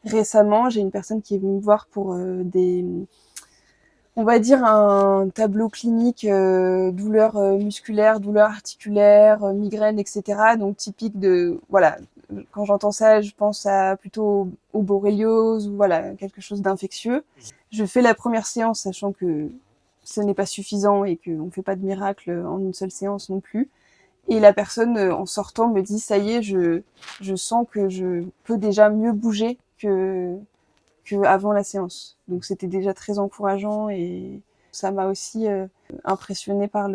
Récemment, j'ai une personne qui est venue me voir pour on va dire un tableau clinique, douleurs musculaires, douleurs articulaires, migraines, etc. Donc typique de, voilà, quand j'entends ça, je pense à plutôt au borréliose ou voilà, quelque chose d'infectieux. Je fais la première séance, sachant que ce n'est pas suffisant et qu'on ne fait pas de miracle en une seule séance non plus. Et la personne, en sortant, me dit, ça y est, je sens que je peux déjà mieux bouger que avant la séance. Donc c'était déjà très encourageant et ça m'a aussi impressionné par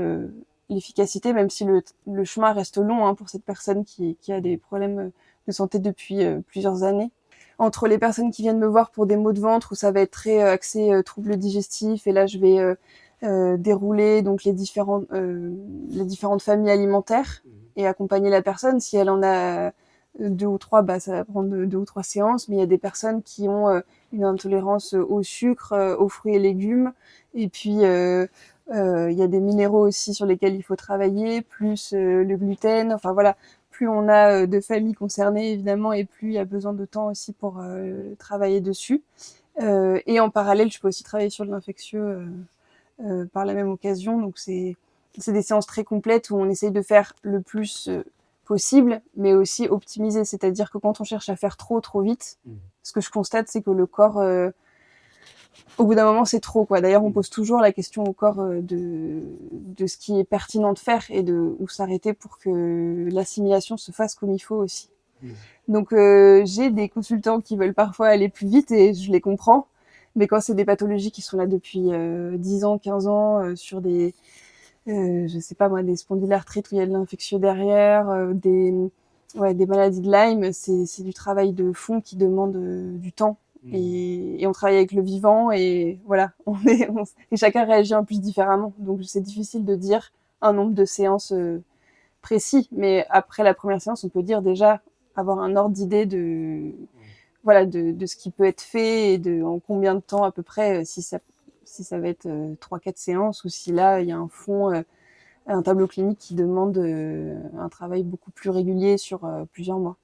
l'efficacité, même si le chemin reste long pour cette personne qui a des problèmes de santé depuis plusieurs années. Entre les personnes qui viennent me voir pour des maux de ventre où ça va être très axé troubles digestifs et là je vais dérouler donc les différentes familles alimentaires et accompagner la personne. Si elle en a deux ou trois, bah ça va prendre deux ou trois séances. Mais il y a des personnes qui ont une intolérance au sucre, aux fruits et légumes. Et puis il y a des minéraux aussi sur lesquels il faut travailler, plus le gluten. Enfin voilà, plus on a de familles concernées évidemment, et plus il y a besoin de temps aussi pour travailler dessus. Et en parallèle, je peux aussi travailler sur l'infectieux par la même occasion. Donc c'est des séances très complètes où on essaye de faire le plus possible, mais aussi optimiser. C'est-à-dire que quand on cherche à faire trop vite, ce que je constate, c'est que le corps, au bout d'un moment, c'est trop, quoi. D'ailleurs, on pose toujours la question au corps de ce qui est pertinent de faire et de où s'arrêter pour que l'assimilation se fasse comme il faut aussi. Donc, j'ai des consultants qui veulent parfois aller plus vite et je les comprends. Mais quand c'est des pathologies qui sont là depuis 10 ans, 15 ans, sur des, je sais pas moi, des spondylarthrites où il y a de l'infectieux derrière, des maladies de Lyme, c'est du travail de fond qui demande du temps. Et on travaille avec le vivant et voilà, et chacun réagit en plus différemment. Donc c'est difficile de dire un nombre de séances précis, mais après la première séance, on peut dire déjà avoir un ordre d'idée voilà, de ce qui peut être fait et en combien de temps à peu près, si ça va être 3-4 séances ou si là, il y a un fond, un tableau clinique qui demande un travail beaucoup plus régulier sur plusieurs mois.